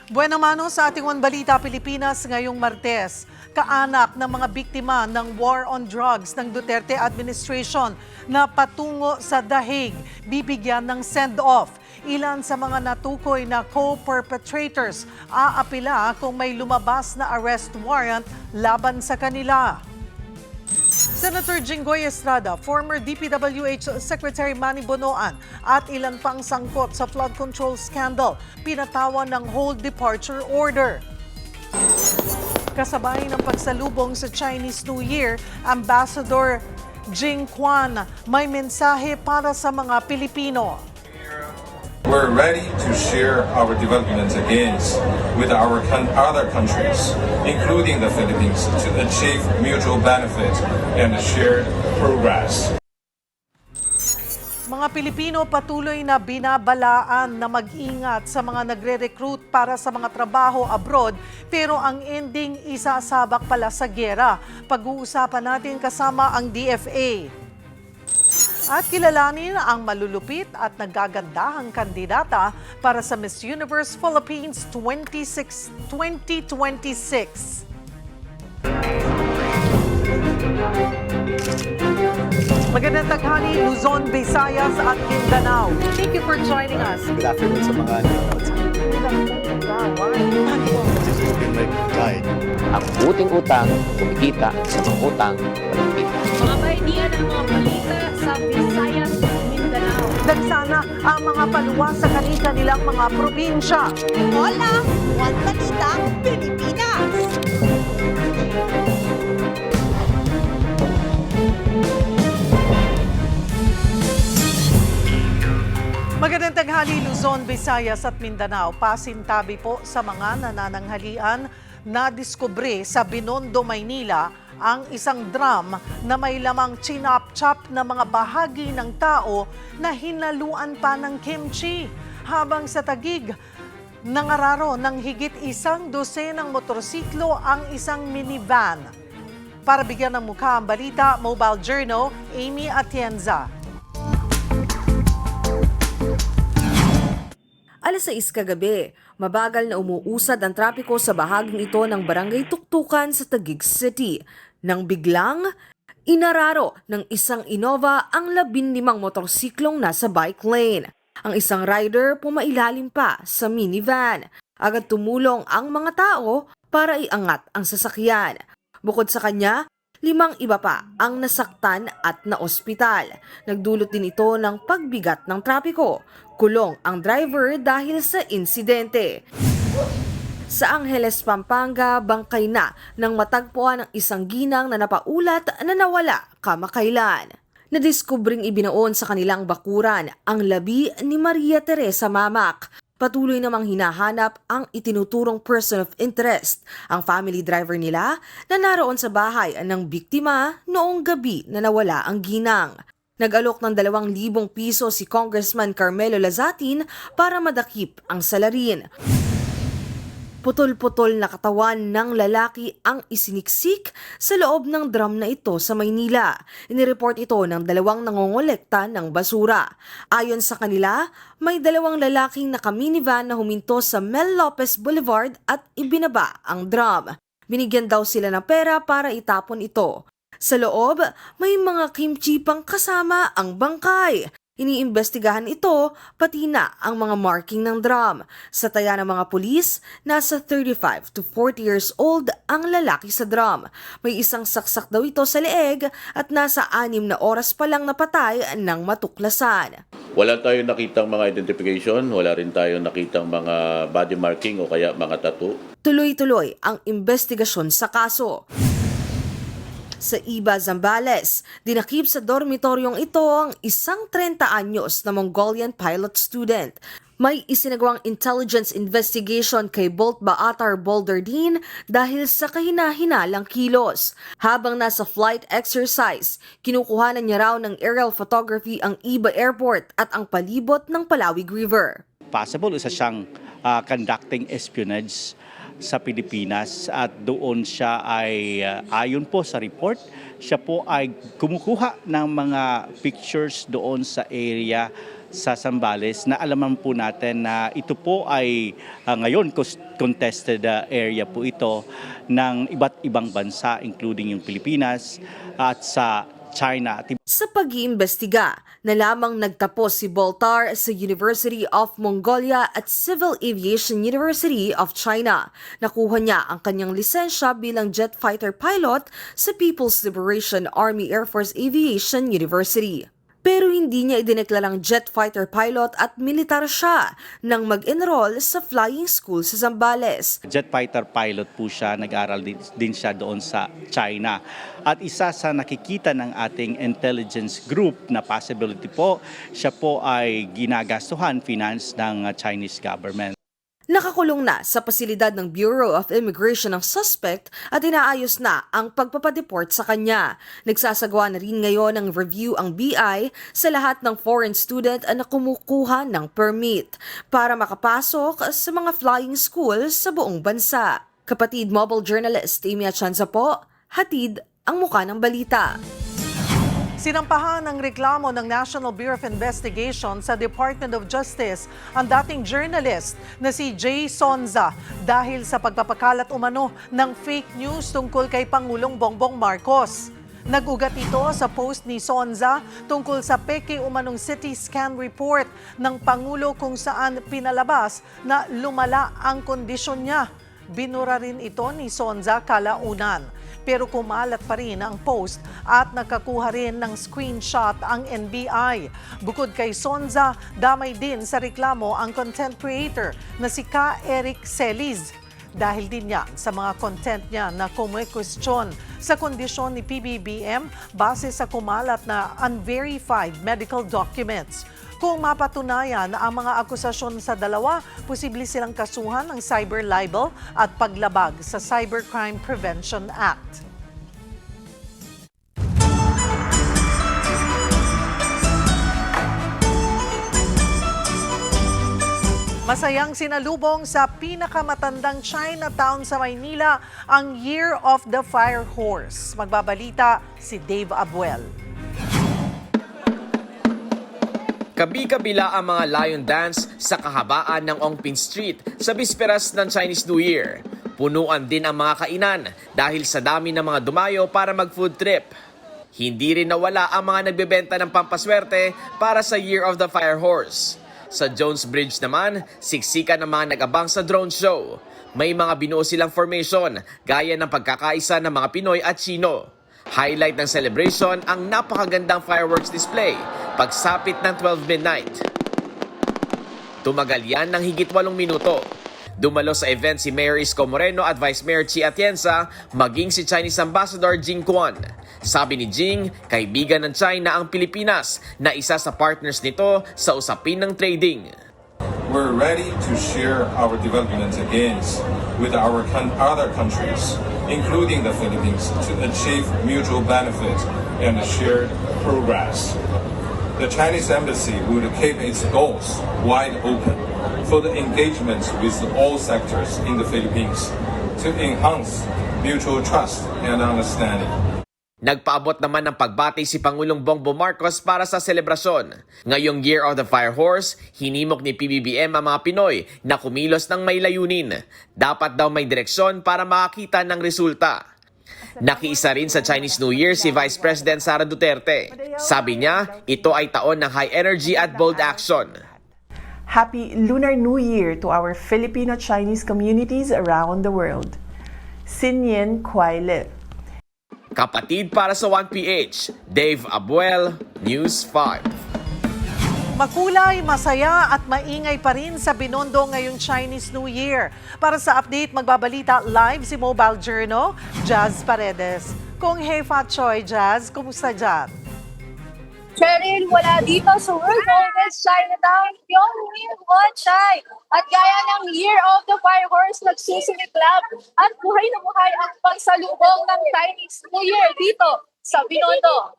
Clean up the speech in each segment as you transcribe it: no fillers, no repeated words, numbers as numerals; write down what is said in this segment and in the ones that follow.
Buena mano sa ating One Balita Pilipinas ngayong Martes. Kaanak ng mga biktima ng war on drugs ng Duterte administration na patungo sa dahig, bibigyan ng send-off. Ilan sa mga natukoy na co-perpetrators aapila kung may lumabas na arrest warrant laban sa kanila. Senator Jinggoy Estrada, former DPWH Secretary Manny Bonoan at ilan pang sangkot sa flood control scandal, pinatawan ng hold departure order. Kasabay ng pagsalubong sa Chinese New Year, Ambassador Jing Quan may mensahe para sa mga Pilipino. We're ready to share our developments against with our other countries, including the Philippines, to achieve mutual benefit and shared progress. Mga Pilipino patuloy na binabalaan na mag-ingat sa mga nagre-recruit para sa mga trabaho abroad, pero ang ending isasabak pala sa giyera. Pag-uusapan natin kasama ang DFA. At kilalanin ang malulupit at nagagandahang kandidata para sa Miss Universe Philippines 2026. Magandang taghali, Luzon, Visayas at Mindanao. Thank you for joining us. Good afternoon sa mga nanonood sa akin. This has been my guide. Ang buting utang, kumikita sa mga utang, walang kita. Mga kaibigan ng mga balita sa Visayas at Mindanao. Dagsana ang mga paluwa sa kanilang mga probinsya. Hola! One Balita, Pilipinas! Magandang taghali, Luzon, Visayas at Mindanao. Pasintabi po sa mga nanananghalian na diskubre sa Binondo, Maynila ang isang drum na may lamang chinap-chop na mga bahagi ng tao na hinaluan pa ng kimchi. Habang sa Taguig, nangararo ng higit 100 motorsiklo ang isang minivan. Para bigyan ng mukha ang balita, Mobile Journal, Amy Atienza. Alas 6 kagabi, mabagal na umuusad ang trapiko sa bahaging ito ng Barangay Tuktukan sa Taguig City. Nang biglang, inararo ng isang Innova ang 15 motorsiklong nasa bike lane. Ang isang rider pumailalim pa sa minivan. Agad tumulong ang mga tao para iangat ang sasakyan. Bukod sa kanya, 5 iba pa ang nasaktan at naospital. Nagdulot din ito ng pagbigat ng trapiko. Kulong ang driver dahil sa insidente. Sa Angeles, Pampanga, bangkay na nang matagpuan ng isang ginang na napaulat na nawala kamakailan. Nadiskubring ibinaon sa kanilang bakuran ang labi ni Maria Teresa Mamak. Patuloy namang hinahanap ang itinuturong person of interest, ang family driver nila na naroon sa bahay ng biktima noong gabi na nawala ang ginang. Nag-alok ng 2,000 piso si Congressman Carmelo Lazatin para madakip ang salarin. Putol-putol na katawan ng lalaki ang isiniksik sa loob ng drum na ito sa Maynila. Inireport ito ng 2 nangongolekta ng basura. Ayon sa kanila, may 2 lalaking naka-minivan na huminto sa Mel Lopez Boulevard at ibinaba ang drum. Binigyan daw sila ng pera para itapon ito. Sa loob, may mga kimchi pang kasama ang bangkay. Iniimbestigahan ito, pati na ang mga marking ng drum. Sa taya ng mga pulis, nasa 35 to 40 years old ang lalaki sa drum. May isang saksak daw ito sa leeg at nasa 6 na oras pa lang napatay ng matuklasan. Wala tayong nakitang mga identification, wala rin tayong nakitang mga body marking o kaya mga tattoo. Tuloy-tuloy ang investigasyon sa kaso. Sa Iba, Zambales, dinakip sa dormitoryong ito ang isang 30 anyos na Mongolian pilot student. May isinagawang intelligence investigation kay Bolt Baatar Bolderdin dahil sa kahina-hinalang kilos. Habang nasa flight exercise, kinukuhanan niya raw ng aerial photography ang Iba Airport at ang palibot ng Palawig River. Possible isa siyang conducting espionage sa Pilipinas at doon siya ay ayon po sa report, siya po ay kumukuha ng mga pictures doon sa area sa Zambales na alaman po natin na ito po ay ngayon contested area po ito ng iba't ibang bansa including yung Pilipinas at sa China. Sa pag-iimbestiga, na lamang nagtapos si Boltar sa University of Mongolia at Civil Aviation University of China. Nakuha niya ang kanyang lisensya bilang jet fighter pilot sa People's Liberation Army Air Force Aviation University. Pero hindi niya idineklarang jet fighter pilot at militar siya nang mag-enroll sa flying school sa Zambales. Jet fighter pilot po siya, nag-aral din siya doon sa China. At isa sa nakikita ng ating intelligence group na possibility po, siya po ay ginagastuhan, finance ng Chinese government. Nakakulong na sa pasilidad ng Bureau of Immigration ang suspect at inaayos na ang pagpapadeport sa kanya. Nagsasagawa na rin ngayon ng review ang BI sa lahat ng foreign student na kumukuha ng permit para makapasok sa mga flying school sa buong bansa. Kapatid mobile journalist Amy Atienza po, hatid ang muka ng balita. Sinampahan ng reklamo ng National Bureau of Investigation sa Department of Justice ang dating journalist na si Jay Sonza dahil sa pagpapakalat umano ng fake news tungkol kay Pangulong Bongbong Marcos. Nag-ugat ito sa post ni Sonza tungkol sa peke umanong CT scan report ng Pangulo kung saan pinalabas na lumala ang kondisyon niya. Binura rin ito ni Sonza kalaunan. Pero kumalat pa rin ang post at nakakuha rin ng screenshot ang NBI. Bukod kay Sonza, damay din sa reklamo ang content creator na si Ka Eric Celiz. Dahil din yan sa mga content niya na kumwekwestiyon sa kondisyon ni PBBM base sa kumalat na unverified medical documents. Kung mapatunayan na ang mga akusasyon sa dalawa, posible silang kasuhan ng cyber libel at paglabag sa Cybercrime Prevention Act. Masayang sinalubong sa pinakamatandang Chinatown sa Maynila ang Year of the Fire Horse. Magbabalita si Dave Abuel. Kabi-kabila ang mga lion dance sa kahabaan ng Ongpin Street sa bisperas ng Chinese New Year. Punuan din ang mga kainan dahil sa dami ng mga dumayo para mag-food trip. Hindi rin nawala ang mga nagbebenta ng pampaswerte para sa Year of the Fire Horse. Sa Jones Bridge naman, siksikan ang mga nag-abang sa drone show. May mga binuo silang formation gaya ng pagkakaisa ng mga Pinoy at Chino. Highlight ng celebration ang napakagandang fireworks display pagsapit ng 12 midnight. Tumagal yan ng higit 8 minuto. Dumalo sa event si Mayor Isko Moreno at Vice Mayor Chi Atienza, maging si Chinese Ambassador Jing Quan. Sabi ni Jing, kaibigan ng China ang Pilipinas na isa sa partners nito sa usapin ng trading. We're ready to share our development gains with our other countries, including the Philippines, to achieve mutual benefit and shared progress. The Chinese embassy would keep its doors wide open for the engagement with all sectors in the Philippines to enhance mutual trust and understanding. Nagpaabot naman ng pagbati si Pangulong Bongbong Marcos para sa selebrasyon. Ngayong Year of the Fire Horse, hinimok ni PBBM ang mga Pinoy na kumilos ng may layunin. Dapat daw may direksyon para makakita ng resulta. Nakiisa rin sa Chinese New Year si Vice President Sara Duterte. Sabi niya, ito ay taon ng high energy at bold action. Happy Lunar New Year to our Filipino-Chinese communities around the world. Sin Yen Kuai Le. Kapatid para sa 1PH, Dave Abuel, News 5. Makulay, masaya at maingay pa rin sa Binondo ngayong Chinese New Year. Para sa update, magbabalita live si Mobile Journal, Jazz Paredes. Kung Hey Fat Choy, Jazz, kumusta dyan? Cheryl, wala dito sa World Oldest Chinatown, Pyongyang Wonchai. At gaya ng Year of the Fire Horse, nagsusumiklab at buhay na buhay ang pagsalubong ng Chinese New Year dito sa Binondo.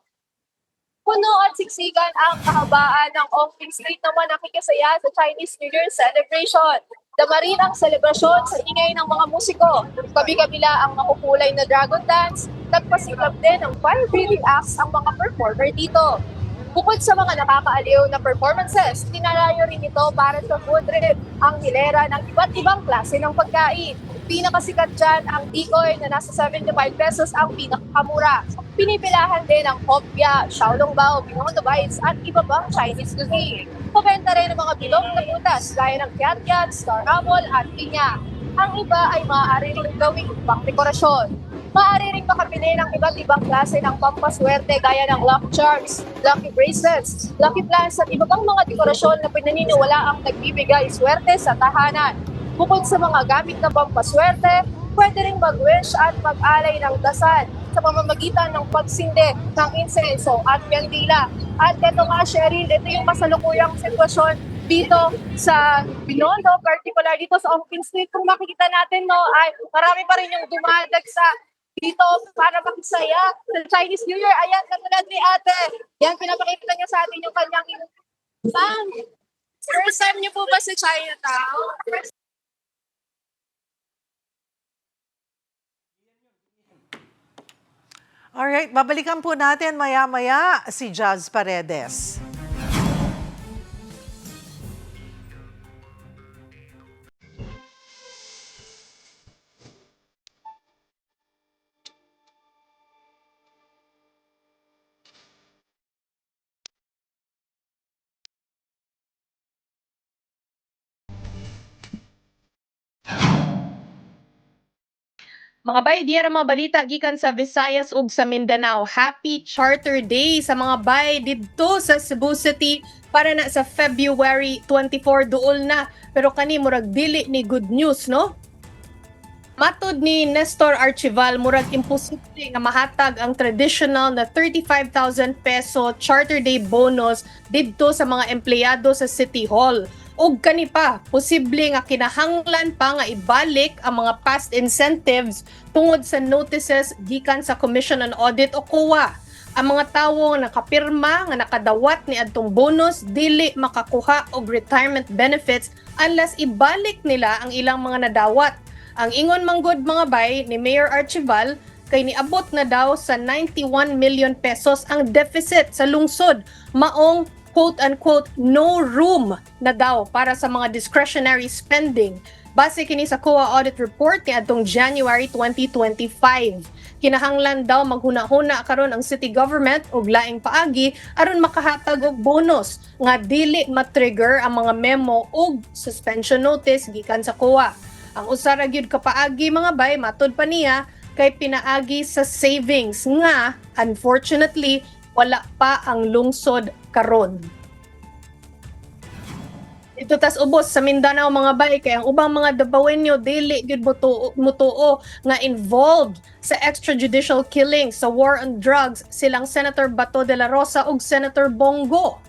Puno at siksikan ang kahabaan ng Ongpin Street naman nakikisaya sa Chinese New Year celebration. Damarin ang selebrasyon sa ingay ng mga musiko. Kabi-kabila ang makukulay na dragon dance, nagpasiklab din ng fire-breathing acts ang mga performer dito. Bukod sa mga nakakaaliw na performances, tinalayo rin ito para sa food trip ang hilera ng iba't ibang klase ng pagkain. Pinakasikat dyan ang tikoy na nasa 75 pesos ang pinakamura. Pinipilahan din ang hopya, xiaolongbao, binondo bites at iba pang Chinese cuisine. Pabenta rin ang mga bilog na prutas gaya ng kiat-kiat, star apple at pinya. Ang iba ay maaari rin gawing pang dekorasyon. Maaari rin makabili ng iba't ibang klase ng pampaswerte gaya ng lucky charms, lucky bracelets, lucky plants at iba pang mga dekorasyon na pinaniniwala ang nagbibigay swerte sa tahanan. Bukod sa mga gamit na pampaswerte, pwede rin mag-wish at mag-alay ng dasal sa pamamagitan ng pagsindi ng insenso at kandila. At ito nga, Cheryl, ito yung kasalukuyang sitwasyon dito sa Binondo, particular dito sa Ongpin Street. Kung makikita natin, no, ay marami pa rin yung dumadagsa dito para makisaya sa Chinese New Year. Ayan, katulad ni ate. Yan, pinapakita niya sa atin yung kanyang Ma'am, first time niyo po ba sa Chinatown? Alright, babalikan po natin maya-maya si Jazz Paredes. Mga bay, diyan ang mga balita gikan sa Visayas ug sa Mindanao. Happy Charter Day sa mga bay didto sa Cebu City para na sa February 24 duol na. Pero kani murag dili ni good news, no? Matod ni Nestor Archival, murag imposible nga mahatag ang traditional na 35,000 peso Charter Day bonus didto sa mga empleyado sa City Hall. Og kani pa, posible nga kinahanglan pa nga ibalik ang mga past incentives tungod sa notices gikan sa Commission on Audit o COA. Ang mga tawo nga nakapirma nga nakadawat ni adtong bonus dili makakuha og retirement benefits unless ibalik nila ang ilang mga nadawat. Ang ingon manggod mga bay ni Mayor Archival kay niabot na daw sa 91 million pesos ang deficit sa lungsod, maong quote-unquote no room na daw para sa mga discretionary spending. Base kini sa COA audit report ni adtong January 2025. Kinahanglan daw maghuna-huna karon ang city government og laing paagi aron makahatag og bonus nga dili ma-trigger ang mga memo ug suspension notice gikan sa COA. Ang usa ra gyud ka paagi mga bay matud pa niya kay pinaagi sa savings nga unfortunately wala pa ang lungsod karon. Ito tas ubos sa Mindanao mga bay kay ang ubang mga Dabawenyo dili gyud mutuo nga involved sa extrajudicial killings sa war on drugs silang Senator Bato de la Rosa ug Senator Bongo.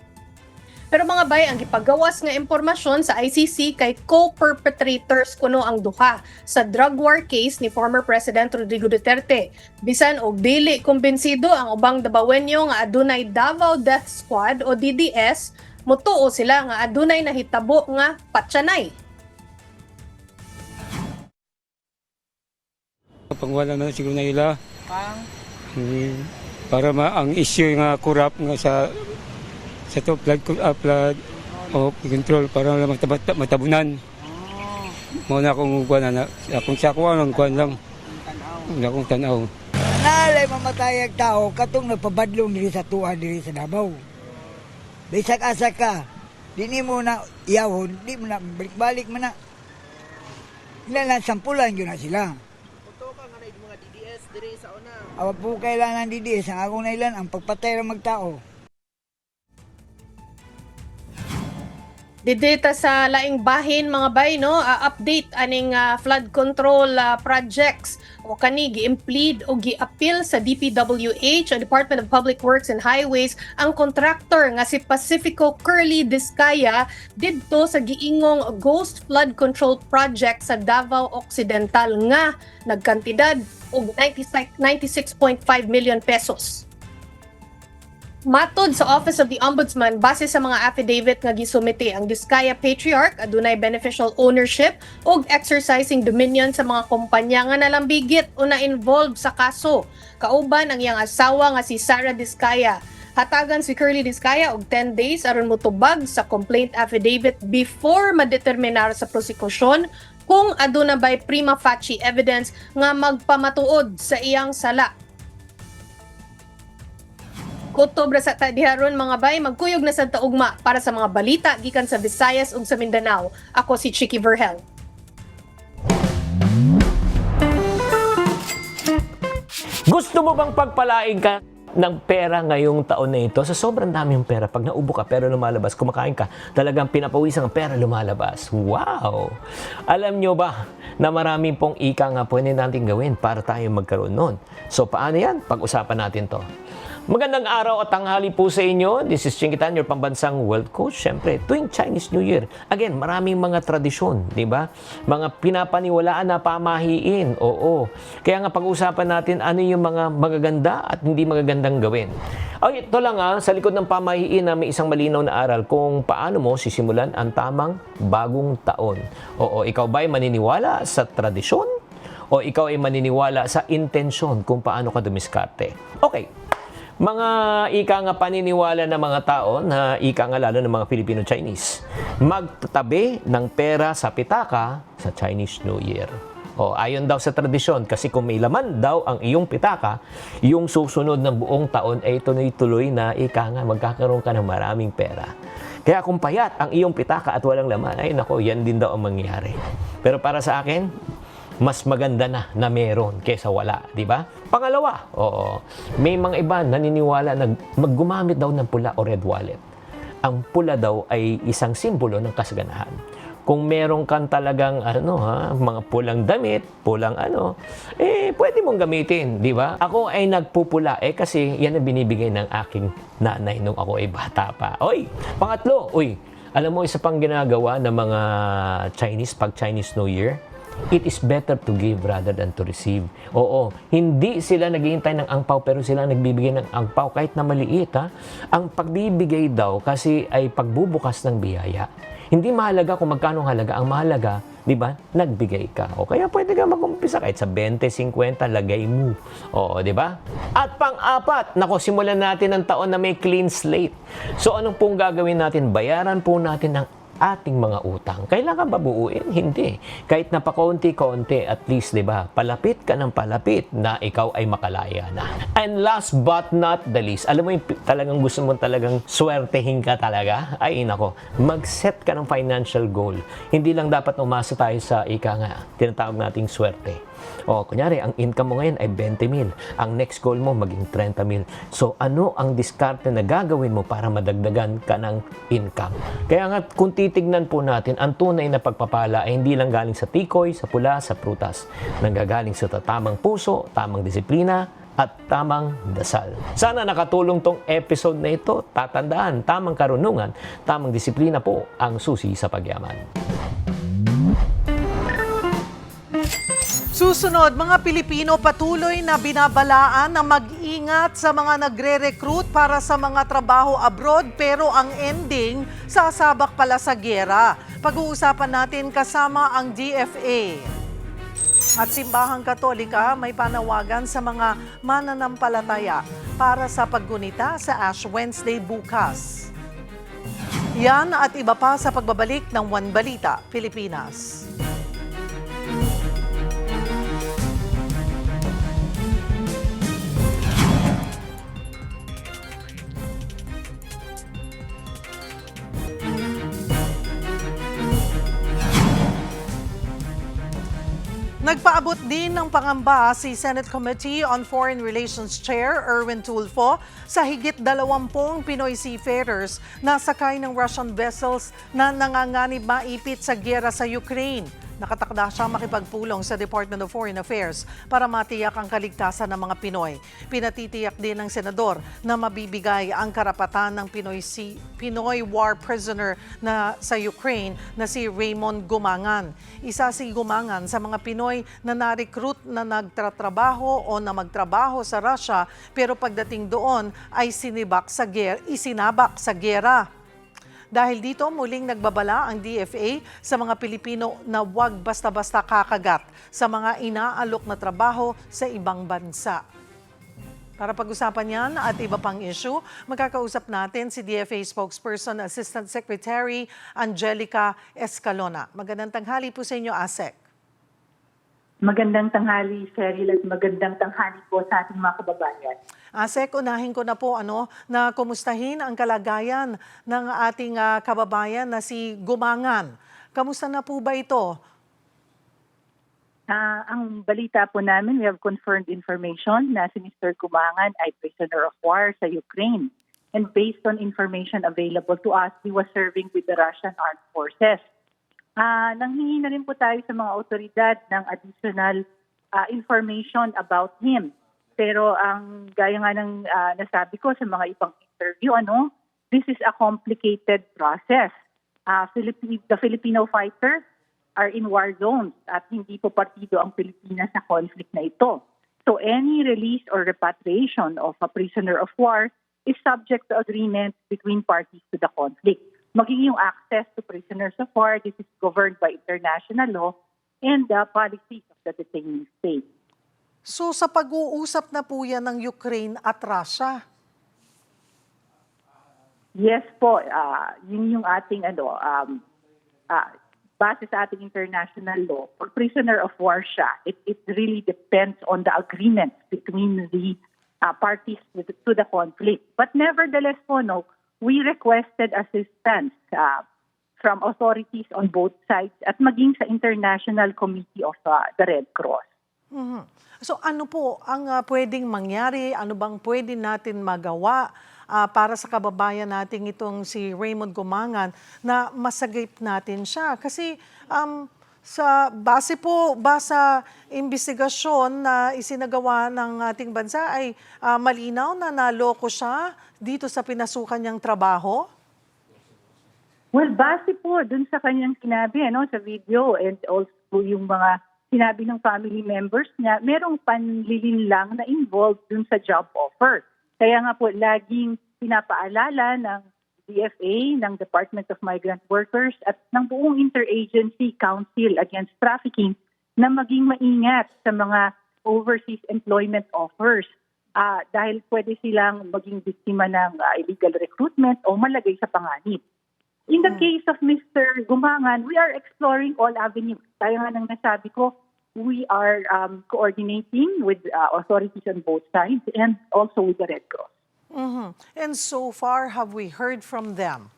Pero mga bay, ang gipagawas nga impormasyon sa ICC kay co-perpetrators kuno ang duha sa drug war case ni former President Rodrigo Duterte. Bisan og dili kumbinsido ang ubang Dabawenyo nga adunay Davao Death Squad o DDS, mutuo sila nga adunay nahitabo nga patsanay. Pangwala na siguro na ila. Para ang issue nga corrupt nga sa to flood o control para lang matabunan. Mo na akong kuan na akong sakwa lang kuan lang. Akong tanaw. Nalay mamatay ang tao katong nagpabadlong diri sa tuwa diri sa Davao. Bisag asa ka, di mo na iyawon, di mo na balik-balik man na. Ilan lang sampulan yun na sila. Puto ka nga na mga DDS diri sa una. Awa po kailangan DDS, ang akong nailan, ang pagpatay ng magtao. Didita sa laing bahin mga bay no, update aning flood control projects o kani gi-implead o gi-appeal sa DPWH o Department of Public Works and Highways ang contractor nga si Pacifico Curly Discaya didto sa giingong Ghost Flood Control Project sa Davao Occidental nga nagkantidad og 96.5 million pesos. Matod sa Office of the Ombudsman, base sa mga affidavit nga gisumite, ang Discaya Patriarch adunay beneficial ownership ug exercising dominion sa mga kumpanya nga nalambigit o na-involved sa kaso. Kauban ang iyang asawa nga si Sarah Discaya. Hatagan si Curly Diskaya og 10 days aron motubag sa complaint affidavit before madeterminar sa prosekusyon kung aduna ba'y prima facie evidence nga magpamatuod sa iyang sala. Kutobra sa tadiharon mga bay, magkuyog na sa taugma para sa mga balita gikan sa Visayas ug sa Mindanao. Ako si Chicky Verhel. Gusto mo bang pagpalain ka ng pera ngayong taon na ito? Sa sobrang daming pera, pag naubo ka, pera lumalabas, kumakain ka, talagang pinapawisan ang pera lumalabas. Wow! Alam nyo ba na maraming pong ika nga pwede natin gawin para tayo magkaroon nun? So, paano yan? Pag-usapan natin to. Magandang araw at tanghali po sa inyo. This is Chingitan, your pambansang world coach. Siyempre, tuwing Chinese New Year. Again, maraming mga tradisyon, di ba? Mga pinapaniwalaan na pamahiin. Oo. Kaya nga pag-usapan natin ano yung mga magaganda at hindi magagandang gawin. Ay, ito lang sa likod ng pamahiin na may isang malinaw na aral kung paano mo sisimulan ang tamang bagong taon. Oo, ikaw ba'y maniniwala sa tradisyon? O ikaw ay maniniwala sa intensyon kung paano ka dumiskarte? Okay. Mga ika nga paniniwala ng mga tao na ika nga lalo ng mga Filipino-Chinese, magtatabi ng pera sa pitaka sa Chinese New Year. O, ayon daw sa tradisyon, kasi kung may laman daw ang iyong pitaka, yung susunod ng buong taon ay tuloy-tuloy na ika nga magkakaroon ka ng maraming pera. Kaya kung payat ang iyong pitaka at walang laman, ay nako, yan din daw ang mangyayari. Pero para sa akin, mas maganda na meron kaysa wala, di ba? Pangalawa, may mga iba naniniwala na maggumamit daw ng pula o red wallet. Ang pula daw ay isang simbolo ng kasaganahan. Kung meron kang talagang mga pulang damit, pulang pwede mong gamitin, di ba? Ako ay nagpupula kasi yan ang binibigay ng aking nanay nung ako ay bata pa. Pangatlo, alam mo isa pang ginagawa ng mga Chinese pag Chinese New Year? It is better to give rather than to receive. Oo, hindi sila naghihintay ng angpaw pero sila nagbibigay ng angpaw kahit na maliit. Ang pagbibigay daw kasi ay pagbubukas ng biyaya. Hindi mahalaga kung magkano halaga. Ang mahalaga, di ba, nagbigay ka. O kaya pwede ka mag-umpisa kahit sa 20, 50, lagay mo. Oo, di ba? At pang-apat, simulan natin ang taon na may clean slate. So anong pong gagawin natin? Bayaran po natin ng ating mga utang. Kailangan ba buuin? Hindi. Kahit na pakonti-konti, at least, di ba, palapit ka ng palapit na ikaw ay makalaya na. And last but not the least, alam mo yung talagang gusto mo talagang swertehin ka talaga? Ay, nako, mag-set ka ng financial goal. Hindi lang dapat umasa tayo sa tinatawag nating swerte. O, kunyari, ang income mo ngayon ay 20,000. Ang next goal mo, maging 30,000. So, ano ang diskarte na gagawin mo para madagdagan ka ng income? Kaya nga, kung titignan po natin, ang tunay na pagpapala ay hindi lang galing sa tikoy, sa pula, sa prutas. Nanggagaling sa tamang puso, tamang disiplina, at tamang dasal. Sana nakatulong tong episode na ito. Tatandaan, tamang karunungan, tamang disiplina po ang susi sa pagyaman. Susunod, mga Pilipino patuloy na binabalaan na mag-ingat sa mga nagre-recruit para sa mga trabaho abroad pero ang ending, sasabak pala sa giyera. Pag-uusapan natin kasama ang DFA. At Simbahang Katolika may panawagan sa mga mananampalataya para sa paggunita sa Ash Wednesday bukas. Yan at iba pa sa pagbabalik ng One Balita, Pilipinas. Nagpaabot din ng pangamba si Senate Committee on Foreign Relations Chair Erwin Tulfo sa higit 20 Pinoy seafarers na sakay ng Russian vessels na nanganganib maipit sa giyera sa Ukraine. Nakatakda siyang makipagpulong sa Department of Foreign Affairs para matiyak ang kaligtasan ng mga Pinoy. Pinatitiyak din ng senador na mabibigay ang karapatan ng Pinoy war prisoner na sa Ukraine na si Raymond Gumangan. Isa si Gumangan sa mga Pinoy na na-recruit na nagtatrabaho o na magtrabaho sa Russia pero pagdating doon ay isinabak sa giyera. Dahil dito, muling nagbabala ang DFA sa mga Pilipino na huwag basta-basta kakagat sa mga inaalok na trabaho sa ibang bansa. Para pag-usapan yan at iba pang issue, magkakausap natin si DFA Spokesperson Assistant Secretary Angelica Escalona. Magandang tanghali po sa inyo, ASEC. Magandang tanghali, Cheryl, at magandang tanghali po sa ating mga kababayan. ASEC, unahin ko na po na kumustahin ang kalagayan ng ating kababayan na si Gumangan. Kamusta na po ba ito? Ang balita po namin, we have confirmed information na si Mr. Gumangan ay prisoner of war sa Ukraine. And based on information available to us, he was serving with the Russian Armed Forces. Nanghingi na rin po tayo sa mga otoridad ng additional information about him. Pero ang gaya nga ng nasabi ko sa mga ibang interview, this is a complicated process. The Filipino fighters are in war zones at hindi po partido ang Pilipinas sa conflict na ito. So any release or repatriation of a prisoner of war is subject to agreement between parties to the conflict. Magiging yung access to prisoners of war, this is governed by international law and the policies of the detaining state. So sa pag-uusap na po yan ng Ukraine at Russia? Yes po, yun yung ating base sa ating international law, for prisoner of war siya, it really depends on the agreement between the parties to the conflict. But nevertheless po, we requested assistance from authorities on both sides at maging sa International Committee of the Red Cross. Mm-hmm. So ano po ang pwedeng mangyari? Ano bang pwede natin magawa para sa kababayan nating itong si Raymond Gumangan na masagip natin siya? Kasi sa base sa investigasyon na isinagawa ng ating bansa ay malinaw na naloko siya dito sa pinasukan niyang trabaho? Well, base po dun sa kanyang sinabi sa video and also yung mga sinabi ng family members niya, merong panlilinlang na involved dun sa job offer. Kaya nga po, laging pinapaalala ng DFA, ng Department of Migrant Workers at ng buong Interagency Council Against Trafficking na maging maingat sa mga overseas employment offers dahil pwede silang maging biktima ng illegal recruitment o malagay sa panganib. In the case of Mr. Gumangan, we are exploring all avenues. Kaya nga nang nasabi ko, we are coordinating with authorities on both sides and also with the Red Cross. Mm-hmm. And so far, have we heard from them?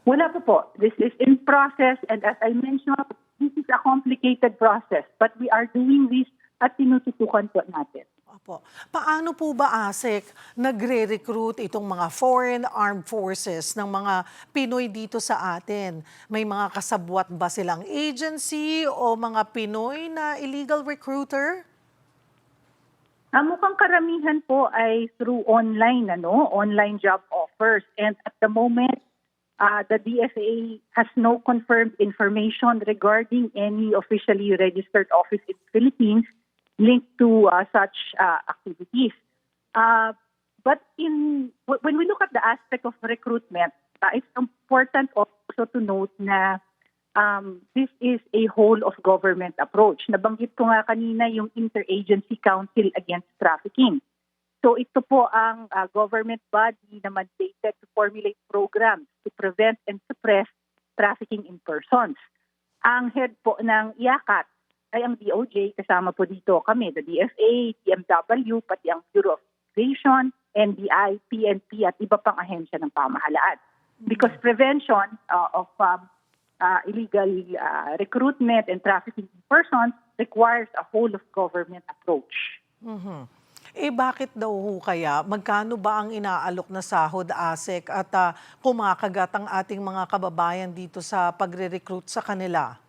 Wala po. This is in process and as I mentioned, this is a complicated process but we are doing this at tinututukan po natin. Opo. Paano po ba, ASEC, nagre-recruit itong mga foreign armed forces ng mga Pinoy dito sa atin? May mga kasabwat ba silang agency o mga Pinoy na illegal recruiter? Mukhang karamihan po ay through online, online job offers. And at the moment, the DFA has no confirmed information regarding any officially registered office in the Philippines linked to such activities. But when we look at the aspect of recruitment, it's important also to note na this is a whole-of-government approach. Nabanggit ko nga kanina yung Interagency Council Against Trafficking. So ito po ang government body na mandated to formulate programs to prevent and suppress trafficking in persons. Ang head po ng IACAT ay ang DOJ, kasama po dito kami, the DFA, DMW, pati ang Bureau of Immigration, NBI, PNP at iba pang ahensya ng pamahalaan. Because prevention of illegal recruitment and trafficking in persons requires a whole-of-government approach. Mm-hmm. Bakit daw kaya? Magkano ba ang inaalok na sahod, ASEC, at kumakagat ang ating mga kababayan dito sa pagre-recruit sa kanila?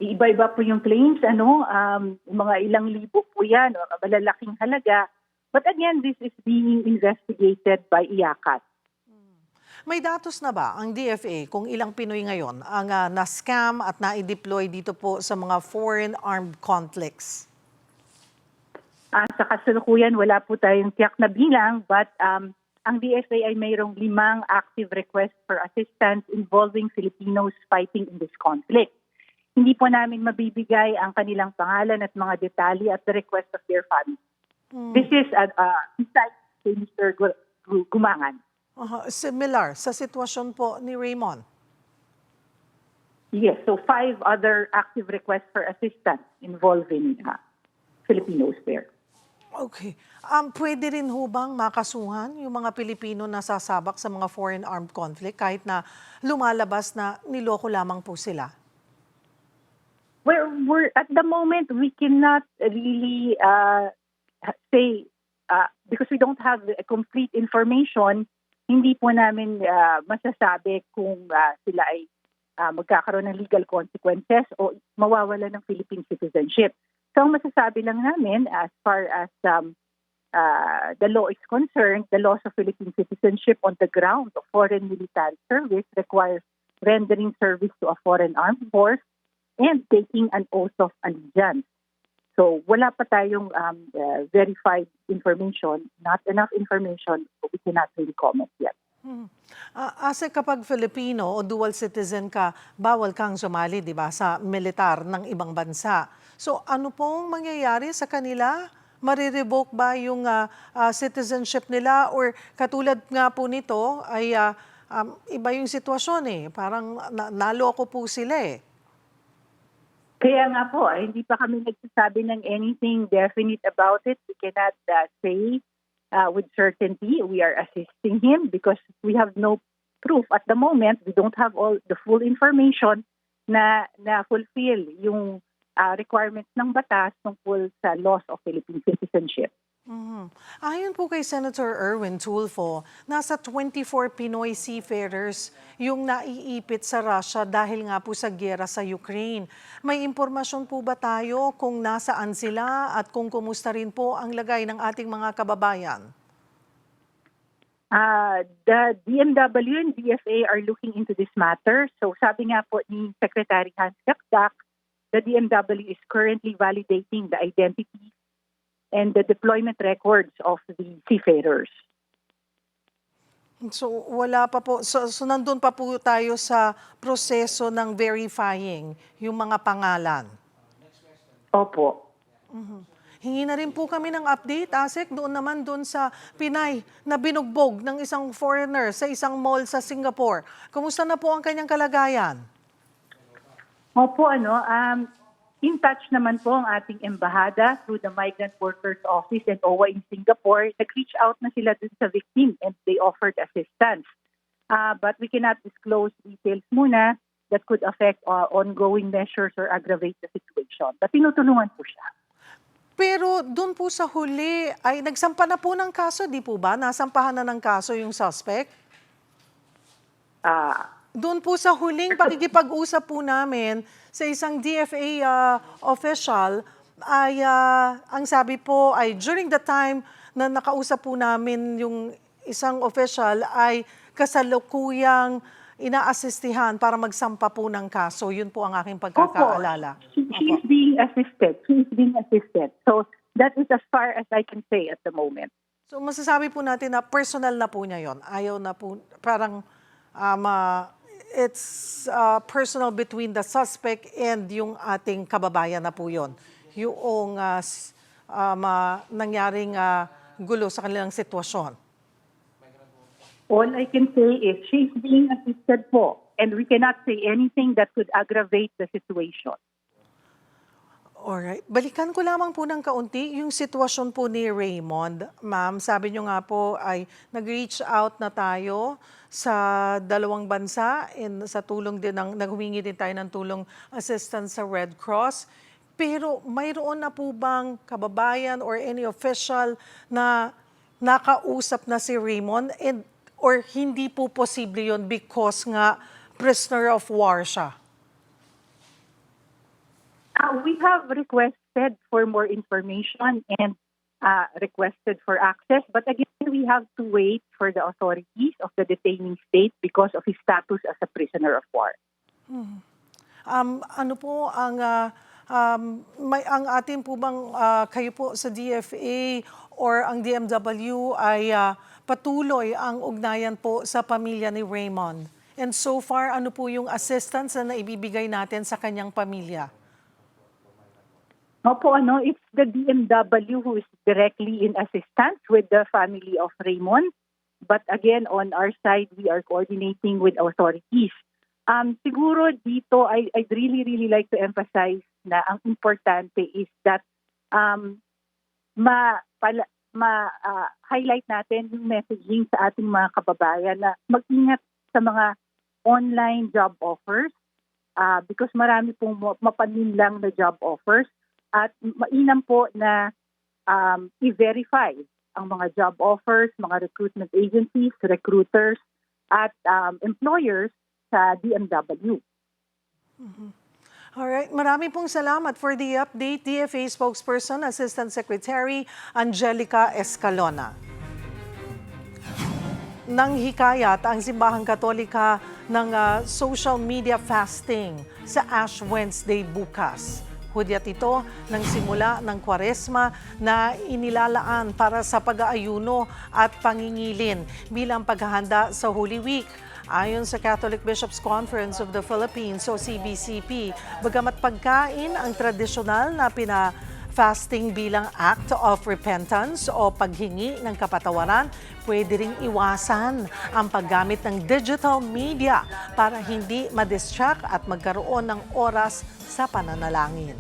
Iba-iba po yung claims, mga ilang libo po yan, malalaking halaga. But again, this is being investigated by IACAT. May datos na ba ang DFA kung ilang Pinoy ngayon ang na-scam at na-deploy dito po sa mga foreign armed conflicts? Sa kasalukuyan, wala po tayong tiyak na bilang, but ang DFA ay mayroong 5 active requests for assistance involving Filipinos fighting in this conflict. Hindi po namin mabibigay ang kanilang pangalan at mga detalye at the request of their family. This is inside kay Mr. Gumangan. Similar sa sitwasyon po ni Raymond. Yes, so 5 other active requests for assistance involving Filipinos there. Okay. Pwede rin ho bang makasuhan yung mga Pilipino na sasabak sa mga foreign armed conflict kahit na lumalabas na niloko lamang po sila? We're at the moment, we cannot really say, because we don't have complete information, hindi po namin masasabi kung sila ay magkakaroon ng legal consequences o mawawala ng Philippine citizenship. So ang masasabi lang namin as far as the law is concerned, the loss of Philippine citizenship on the ground of foreign military service requires rendering service to a foreign armed force and taking an oath of allegiance. So wala pa tayong verified information, not enough information, so we cannot really comment yet. Ase kapag Filipino o dual citizen ka, bawal kang sumali, di ba, sa militar ng ibang bansa. So ano pong mangyayari sa kanila? Marirevoke ba yung citizenship nila? Or katulad nga po nito ay iba yung sitwasyon eh. Parang naloko po sila eh. Kaya nga po, hindi pa kami nagsasabi ng anything definite about it. We cannot say with certainty we are assisting him because we have no proof. At the moment, we don't have all the full information na fulfill yung requirements ng batas tungkol sa loss of Philippine citizenship. Ayon po kay Senator Erwin Tulfo, nasa 24 Pinoy seafarers yung naiipit sa Russia dahil nga po sa giyera sa Ukraine. May impormasyon po ba tayo kung nasaan sila at kung kumusta rin po ang lagay ng ating mga kababayan? The DMW and DFA are looking into this matter. So sabi nga po ni Secretary Hans Dakdak, the DMW is currently validating the identity and the deployment records of the seafarers. So wala pa po, so nandun pa po tayo sa proseso ng verifying yung mga pangalan. Opo. Hingi na rin po kami ng update, Asek, doon sa Pinay na binugbog ng isang foreigner sa isang mall sa Singapore. Kumusta na po ang kanyang kalagayan? Opo, in touch naman po ang ating embahada through the Migrant Workers Office and OWA in Singapore. Nag-reach out na sila dun sa victim and they offered assistance. But we cannot disclose details muna that could affect ongoing measures or aggravate the situation. But tinutulungan po siya. Pero doon po sa huli, ay nagsampa na po ng kaso, di po ba? Nasampahan na ng kaso yung suspect? Doon po sa huling pakikipag-usap po namin sa isang DFA official, ay ang sabi po ay during the time na nakausap po namin yung isang official ay kasalukuyang inaasistihan para magsampa po ng kaso. Yun po ang aking pagkakaalala. She's being assisted. She's being assisted. So that is as far as I can say at the moment. So masasabi po natin na personal na po niya yun. Ayaw na po, parang it's personal between the suspect and yung ating kababayan na po yun. Yung nangyaring gulo sa kanilang sitwasyon. All I can say is she's being assisted po, and we cannot say anything that could aggravate the situation. Alright. Balikan ko lamang po ng kaunti yung sitwasyon po ni Raymond. Ma'am, sabi nyo nga po ay nag-reach out na tayo sa dalawang bansa and sa tulong din naghumingi din tayo ng tulong assistance sa Red Cross. Pero mayroon na po bang kababayan or any official na nakausap na si Raymond or hindi po posible yun because nga prisoner of war siya? We have requested for more information and requested for access. But again, we have to wait for the authorities of the detaining state because of his status as a prisoner of war. Ano po ang ang atin po bang kayo po sa DFA or ang DMW ay patuloy ang ugnayan po sa pamilya ni Raymond? And so far, ano po yung assistance na naibibigay natin sa kanyang pamilya? Opo, it's the DMW who is directly in assistance with the family of Raymond. But again, on our side, we are coordinating with authorities. Siguro dito, I'd really like to emphasize na ang importante is that highlight natin yung messaging sa ating mga kababayan na mag-ingat sa mga online job offers because marami pong mapaninlang na job offers at mainam po na i-verify ang mga job offers, mga recruitment agencies, recruiters at employers sa DMW. Alright, marami pong salamat for the update. DFA spokesperson, Assistant Secretary Angelica Escalona. Nang hikayat ang Simbahang Katolika ng social media fasting sa Ash Wednesday bukas. Hudyat ito ng simula ng Kwaresma na inilalaan para sa pag-aayuno at pangingilin bilang paghahanda sa Holy Week. Ayon sa Catholic Bishops' Conference of the Philippines o CBCP, bagamat pagkain ang tradisyonal na fasting bilang act of repentance o paghingi ng kapatawaran, pwede ring iwasan ang paggamit ng digital media para hindi ma-distract at magkaroon ng oras sa pananalangin.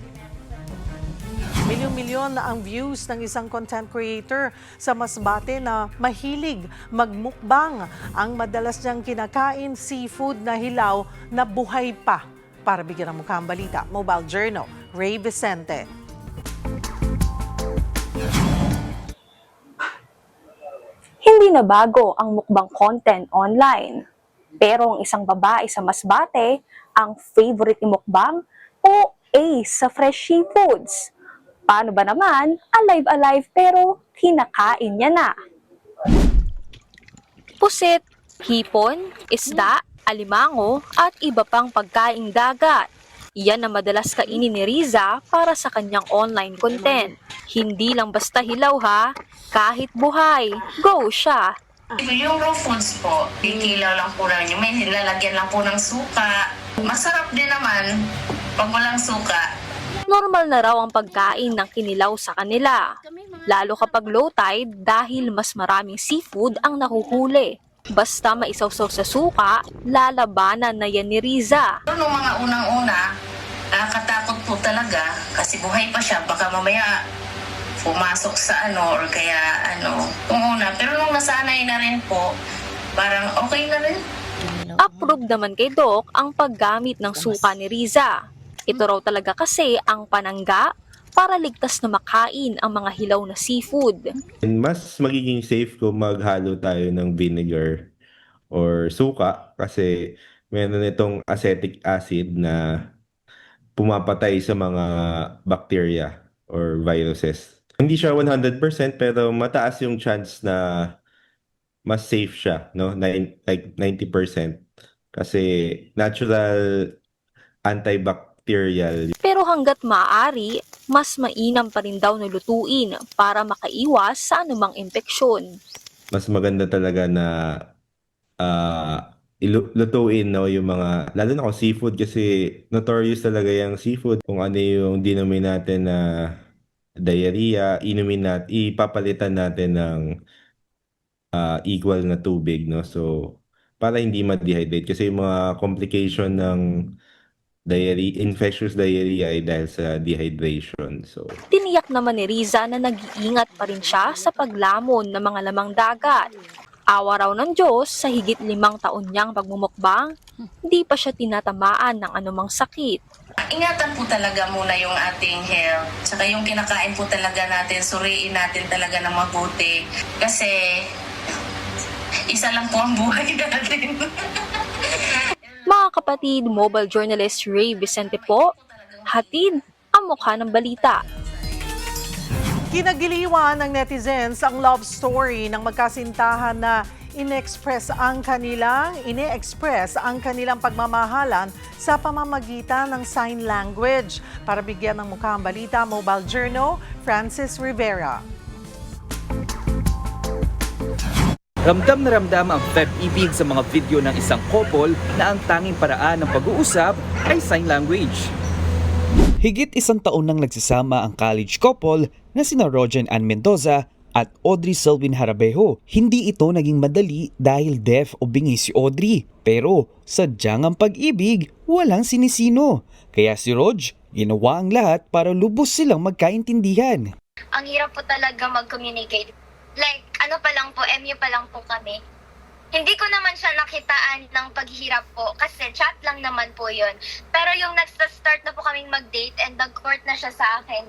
Milyon-milyon na ang views ng isang content creator sa Masbate na mahilig magmukbang. Ang madalas niyang kinakain seafood na hilaw na buhay pa. Para bigyan ng mukhang balita, Mobile Journal, Ray Vicente. Hindi na bago ang mukbang content online. Pero ang isang babae sa Masbate, ang favorite ni mukbang o ace sa fresh seafoods. Paano ba naman? Alive pero kinakain niya na. Pusit, hipon, isda, alimango at iba pang pagkaing dagat. Yan ang madalas kainin ni Riza para sa kanyang online content. Hindi lang basta hilaw ha, kahit buhay, go siya. Yung raw foods po, kikilaw lang po lang yun. May nilalagyan lang po ng suka. Masarap din naman pag walang suka. Normal na raw ang pagkain ng kinilaw sa kanila. Lalo kapag low tide dahil mas maraming seafood ang nahuhuli. Basta maisawsaw sa suka, lalabanan na yan ni Riza. Noong mga unang-una, nakakatakot po talaga kasi buhay pa siya. Baka mamaya pumasok sa or kaya kung una. Pero nung nasanay na rin po, parang okay na rin. Approve naman kay Doc ang paggamit ng suka ni Riza. Ito raw talaga kasi ang panangga para ligtas na makain ang mga hilaw na seafood. Mas magiging safe kung maghalo tayo ng vinegar or suka kasi meron itong acetic acid na pumapatay sa mga bacteria or viruses. Hindi siya 100% pero mataas yung chance na mas safe siya, no? Like 90% kasi natural antibacterial. Pero hanggat maaari, mas mainam pa rin daw na lutuin para makaiwas sa anumang impeksyon. Mas maganda talaga na lutuin yung mga, lalo na kung seafood kasi notorious talaga yung seafood. Kung ano yung dinomin natin na diarrhea, ipapalitan natin ng equal na tubig, no? So, para hindi ma-dehydrate kasi yung mga complication ng infectious diarrhea ay dahil sa dehydration. So, tiniyak naman ni Riza na nag-iingat pa rin siya sa paglamon ng mga lamang dagat. Awa raw ng Diyos sa higit 5 taon niyang pagmumukbang, hindi pa siya tinatamaan ng anumang sakit. Ingatan po talaga muna yung ating health. Tsaka yung kinakain po talaga natin, suriin natin talaga ng mabuti. Kasi isa lang po ang buhay natin. Mga kapatid, mobile journalist Ray Vicente po, hatid ang mukha ng balita. Kinagiliwan ng netizens ang love story ng magkasintahan na ine-express ang kanilang pagmamahalan sa pamamagitan ng sign language. Para bigyan ng mukha ang balita, Mobile Journal, Francis Rivera. Ramdam na ramdam ang pag-ibig sa mga video ng isang couple na ang tanging paraan ng pag-uusap ay sign language. Higit isang taon nang nagsasama ang college couple na sina Rojan Ann Mendoza at Audrey Selwyn Harabejo. Hindi ito naging madali dahil deaf o bingi si Audrey. Pero sadyang ang pag-ibig, walang sinisino. Kaya si Rog, ginawa ang lahat para lubos silang magkaintindihan. Ang hirap po talaga mag-communicate. Like, ano pa lang po, MU pa lang po kami. Hindi ko naman siya nakitaan ng paghihirap po kasi chat lang naman po yun. Pero yung nag-start na po kaming mag-date and nag-court na siya sa akin,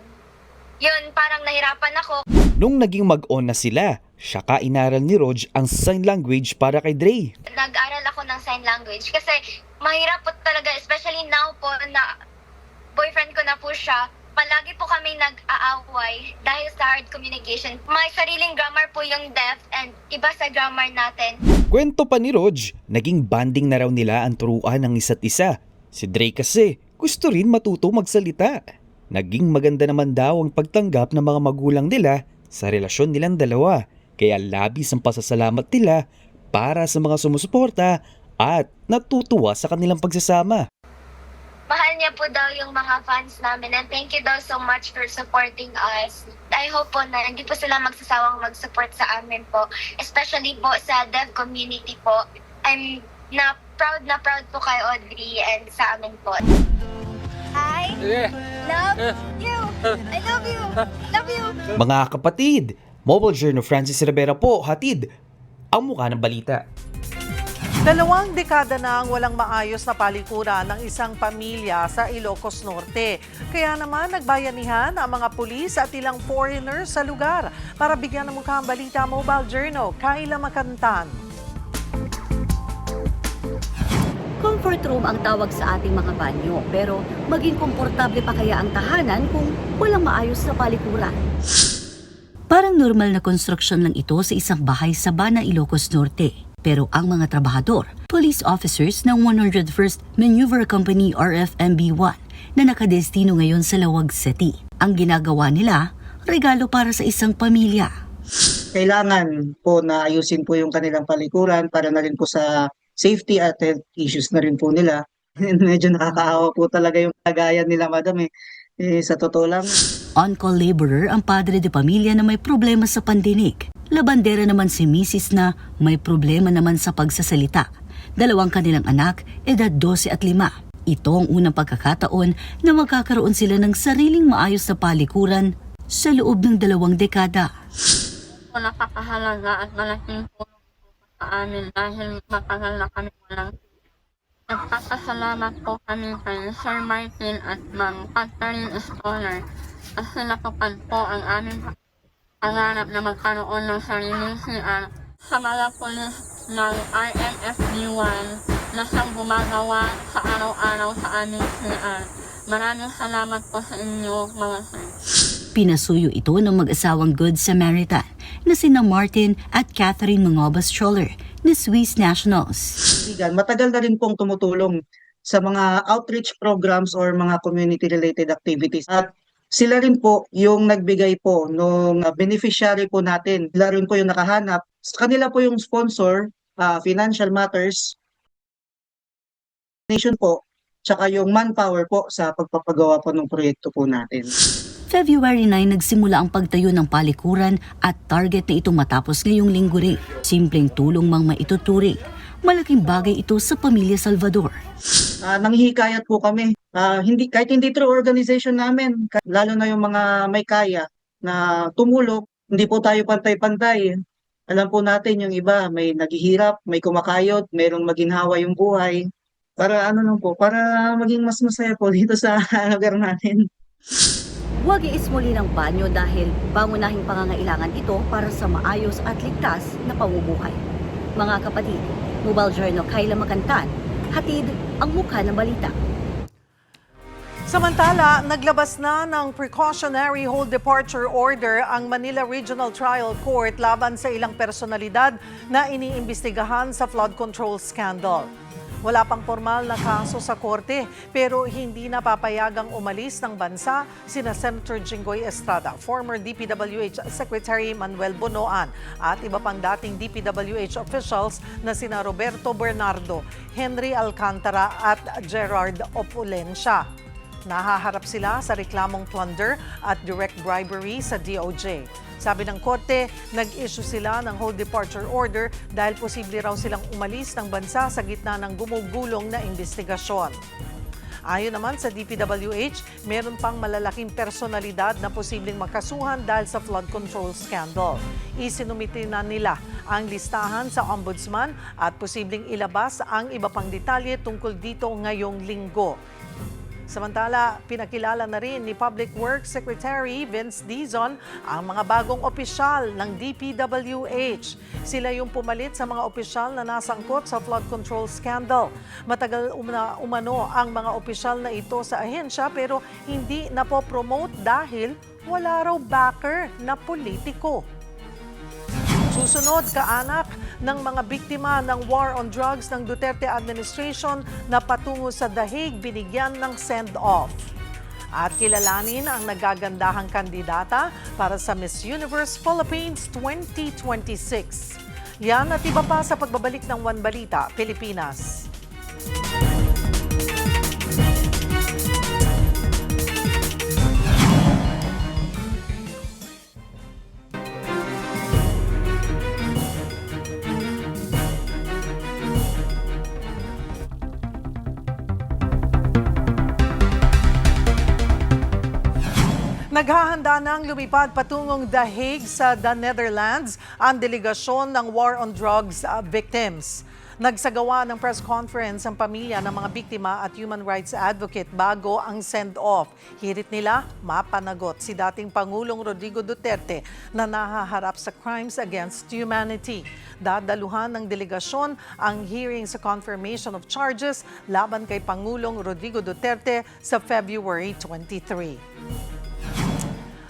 yun, parang nahirapan ako. Nung naging mag-on na sila, saka inaral ni Rog ang sign language para kay Dre. Nag-aral ako ng sign language kasi mahirap po talaga, especially now po na boyfriend ko na po siya. Palagi po kami nag-aaway dahil sa hard communication. May sariling grammar po yung deaf and iba sa grammar natin. Kwento pa ni Rog, naging bonding na raw nila ang turuan ng isa't isa. Si Dre kasi gusto rin matuto magsalita. Naging maganda naman daw ang pagtanggap ng mga magulang nila sa relasyon nilang dalawa. Kaya labis ang pasasalamat nila para sa mga sumusuporta at natutuwa sa kanilang pagsasama. Mahal niya po daw yung mga fans namin and thank you daw so much for supporting us. I hope po na hindi po sila magsasawang mag-support sa amin po, especially po sa deaf community po. I'm proud po kay Audrey and sa amin po. I love you. I love you. Love you. Mga kapatid, Mobile Journal Francis Rivera po, hatid ang mukha ng balita. 2 dekada na ang walang maayos na palikuran ng isang pamilya sa Ilocos Norte. Kaya naman nagbayanihan ang mga pulis at ilang foreigners sa lugar para bigyan ng mukha ang balita. Mobile Journal, Kayla Makantan. Comfort room ang tawag sa ating mga banyo, pero maging komportable pa kaya ang tahanan kung walang maayos na palikuran? Parang normal na konstruksyon lang ito sa isang bahay sa Bana, Ilocos Norte. Pero ang mga trabahador, police officers ng 101st Maneuver Company RFMB-1 na nakadestino ngayon sa Lawag City. Ang ginagawa nila, regalo para sa isang pamilya. Kailangan po na ayusin po yung kanilang palikuran para na rin po sa safety at health issues na rin po nila. Medyo nakakaawa po talaga yung kagayan nila, madam. Sa totoo lang. On-call laborer ang padre de pamilya na may problema sa pandinig. Labandera naman si Mrs. na may problema naman sa pagsasalita. 2 kanilang anak, edad 12 at 5. Ito ang unang pagkakataon na magkakaroon sila ng sariling maayos na palikuran sa loob ng 2 dekada. Nakakahalaga at malaking tulong sa amin dahil matagal na kami walang. Nagpapasalamat po kami kay Sir Martin at Ma'am Catherine Scholar kasi natupad po ang aming pangarap na magkaroon ng sariling CR sa mga pulis ng RMFB-1 na siyang gumagawa sa araw-araw sa aming CR. Maraming salamat po sa inyo, mga sir. Pinasuyo ito ng mag-asawang Good Samaritan na sina Martin at Catherine Mangobas Scholar na Swiss nationals. Matagal na rin pong tumutulong sa mga outreach programs or mga community-related activities. At sila rin po yung nagbigay po nung beneficiary po natin. Sila rin po yung nakahanap. Kanila po yung sponsor, Financial Matters, Nation po, tsaka yung manpower po sa pagpapagawa po ng proyekto po natin. February 9 nagsimula ang pagtayo ng palikuran at target na itong matapos ngayong linggo rin. Simpleng tulong mang maituturing. Malaking bagay ito sa pamilya Salvador. Nanghihikayat po kami. Kahit hindi through organization namin, lalo na yung mga may kaya na tumulong, hindi po tayo pantay-pantay. Alam po natin yung iba, may naghihirap, may kumakayot, mayroong maginhawa yung buhay. Para para maging mas masaya po dito sa lugar natin. Huwag iismuli ng banyo dahil pangunahing pangangailangan ito para sa maayos at ligtas na pamumuhay. Mga kapatid, Mobile Journal, Kayla Makantan, hatid ang mukha ng balita. Samantala, naglabas na ng precautionary hold departure order ang Manila Regional Trial Court laban sa ilang personalidad na iniimbestigahan sa flood control scandal. Wala pang formal na kaso sa korte pero hindi na papayagang umalis ng bansa sina Senator Jinggoy Estrada, former DPWH Secretary Manuel Bonoan at iba pang dating DPWH officials na sina Roberto Bernardo, Henry Alcantara at Gerard Opulencia. Nahaharap sila sa reklamong plunder at direct bribery sa DOJ. Sabi ng korte, nag-issue sila ng hold departure order dahil posible raw silang umalis ng bansa sa gitna ng gumugulong na investigasyon. Ayon naman sa DPWH, meron pang malalaking personalidad na posibleng makasuhan dahil sa flood control scandal. Isinumite na nila ang listahan sa ombudsman at posibleng ilabas ang iba pang detalye tungkol dito ngayong linggo. Samantala, pinakilala na rin ni Public Works Secretary Vince Dizon ang mga bagong opisyal ng DPWH. Sila yung pumalit sa mga opisyal na nasangkot sa flood control scandal. Matagal umano ang mga opisyal na ito sa ahensya pero hindi napopromote dahil wala raw backer na politiko. Susunod, kaanak ng mga biktima ng war on drugs ng Duterte administration na patungo sa dahig binigyan ng send-off. At kilalanin ang nagagandahang kandidata para sa Miss Universe Philippines 2026. Yan at iba pa sa pagbabalik ng One Balita, Pilipinas. Naghahanda nang lumipad patungong The Hague sa The Netherlands ang delegasyon ng war on drugs victims. Nagsagawa ng press conference ang pamilya ng mga biktima at human rights advocate bago ang send-off. Hirit nila, mapanagot si dating Pangulong Rodrigo Duterte na nahaharap sa crimes against humanity. Dadaluhan ng delegasyon ang hearing sa confirmation of charges laban kay Pangulong Rodrigo Duterte sa February 23.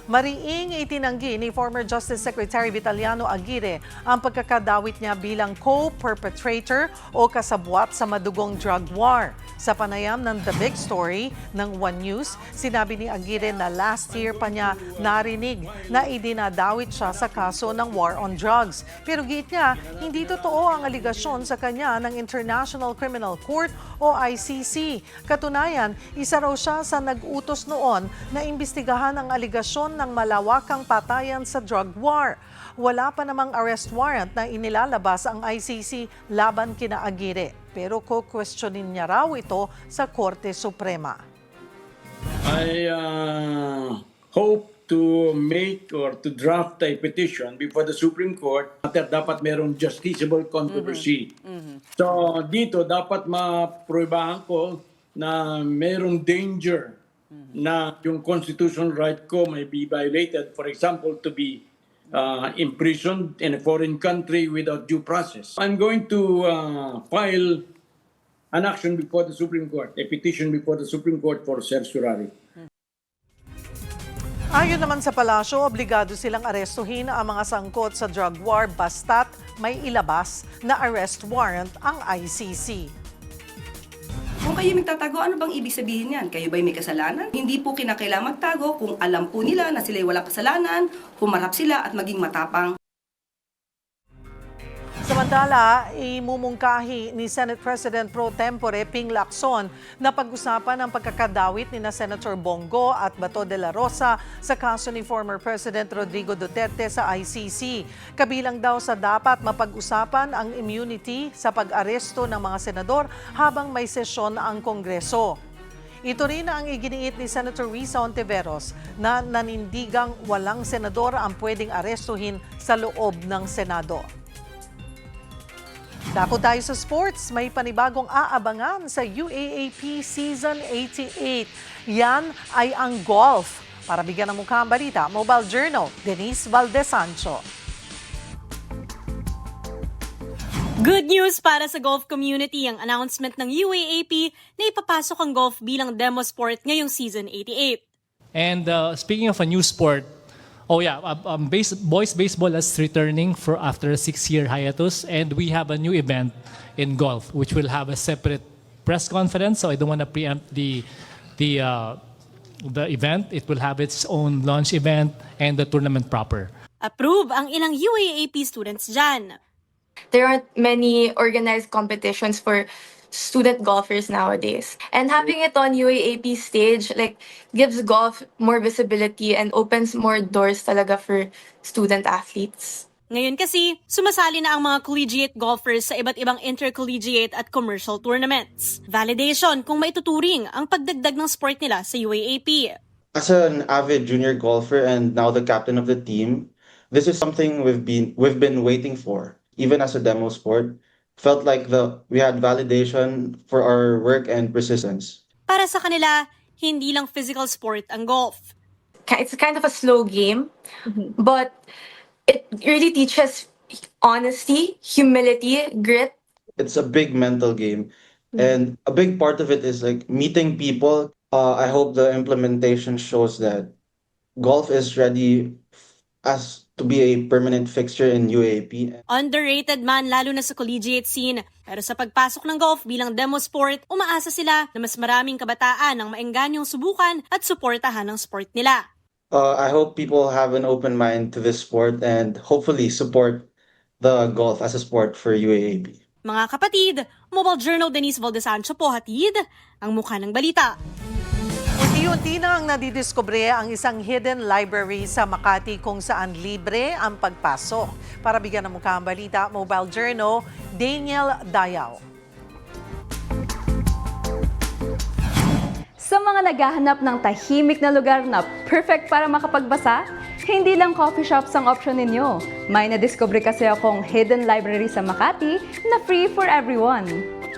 Mariing itinanggi ni former Justice Secretary Vitaliano Aguirre ang pagkakadawit niya bilang co-perpetrator o kasabwat sa madugong drug war. Sa panayam ng The Big Story ng One News, sinabi ni Aguirre na last year pa niya narinig na idinadawit siya sa kaso ng war on drugs. Pero giit niya, hindi totoo ang aligasyon sa kanya ng International Criminal Court o ICC. Katunayan, isa raw siya sa nag-utos noon na imbestigahan ang aligasyon ng malawakang patayan sa drug war. Wala pa namang arrest warrant na inilalabas ang ICC laban kina Aguirre. Pero ko-questionin niya raw ito sa Korte Suprema. I hope to make or to draft a petition before the Supreme Court at dapat merong justiciable controversy. So dito dapat mapruibahan ko na merong danger na yung constitutional right ko may be violated. For example, to be imprisoned in a foreign country without due process. I'm going to file an action before the Supreme Court, a petition before the Supreme Court for certiorari. Ayon naman sa palasyo, obligado silang arestuhin ang mga sangkot sa drug war basta't may ilabas na arrest warrant ang ICC. Kung kayo magtatago, ano bang ibig sabihin yan? Kayo ba'y may kasalanan? Hindi po kinakailangan magtago kung alam po nila na sila'y walang kasalanan, humarap sila at maging matapang. Samantala, imumungkahi ni Senate President Pro Tempore Ping Lacson na pag-usapan ang pagkakadawit ni Senator Bongo at Bato de la Rosa sa kaso ni former President Rodrigo Duterte sa ICC. Kabilang daw sa dapat mapag-usapan ang immunity sa pag-aresto ng mga senador habang may sesyon ang Kongreso. Ito rin ang iginiit ni Senator Risa Ontiveros na nanindigang walang senador ang pwedeng arestuhin sa loob ng Senado. Dako tayo sa sports, may panibagong aabangan sa UAAP Season 88. Yan ay ang golf. Para bigyan ng mukha ang balita, Mobile Journal, Denise Valdesancho. Good news para sa golf community ang announcement ng UAAP na ipapasok ang golf bilang demo sport ngayong Season 88. And speaking of a new sport, boys baseball is returning for after a 6-year hiatus, and we have a new event in golf which will have a separate press conference. So I don't want to preempt the event. It will have its own launch event and the tournament proper. Approve ang ilang UAAP students dyan. There aren't many organized competitions for student golfers nowadays. And having it on UAAP stage like gives golf more visibility and opens more doors talaga for student athletes. Ngayon kasi, sumasali na ang mga collegiate golfers sa iba't ibang intercollegiate at commercial tournaments. Validation kung maituturing ang pagdagdag ng sport nila sa UAAP. As an avid junior golfer and now the captain of the team, this is something we've been waiting for. Even as a demo sport, felt like we had validation for our work and persistence. Para sa kanila, hindi lang physical sport ang golf. It's kind of a slow game, but it really teaches honesty, humility, grit. It's a big mental game, and a big part of it is like meeting people. I hope the implementation shows that golf is ready as to be a permanent fixture in UAAP. Underrated man lalo na sa collegiate scene. Pero sa pagpasok ng golf bilang demo sport, umaasa sila na mas maraming kabataan ang maenganyong subukan at suportahan ng sport nila. I hope people have an open mind to this sport and hopefully support the golf as a sport for UAAP. Mga kapatid, Mobile Journal Denise Valdesancho po hatid ang mukha ng balita. Unti-unti na ang nadidiskubre ang isang hidden library sa Makati kung saan libre ang pagpasok. Para bigyan ng mukha ang balita, Mobile Journal, Daniel Dayaw. Sa mga naghahanap ng tahimik na lugar na perfect para makapagbasa, hindi lang coffee shops ang option ninyo. May nadiskubre kasi akong hidden library sa Makati na free for everyone.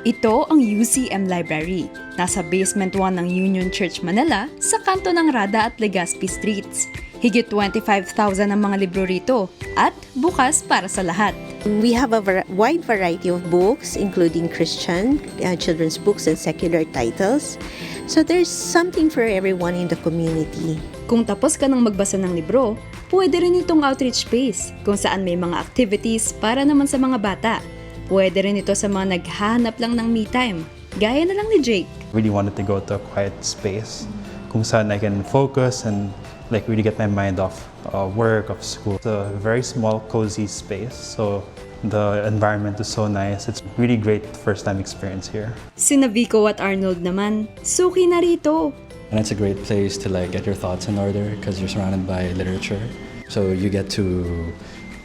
Ito ang UCM Library. Nasa basement 1 ng Union Church, Manila, sa kanto ng Rada at Legazpi Streets. Higit 25,000 ang mga libro rito at bukas para sa lahat. We have a wide variety of books, including Christian, children's books, and secular titles. So there's something for everyone in the community. Kung tapos ka ng magbasa ng libro, pwede rin itong outreach space kung saan may mga activities para naman sa mga bata. Pwede rin ito sa mga naghahanap lang ng me time, gaya na lang ni Jake. Really wanted to go to a quiet space kung saan I can focus and like really get my mind off work, of school. It's a very small, cozy space, so the environment is so nice. It's really great first-time experience here. Sina Vico at Arnold naman, suki na rito. And it's a great place to like get your thoughts in order because you're surrounded by literature. So you get to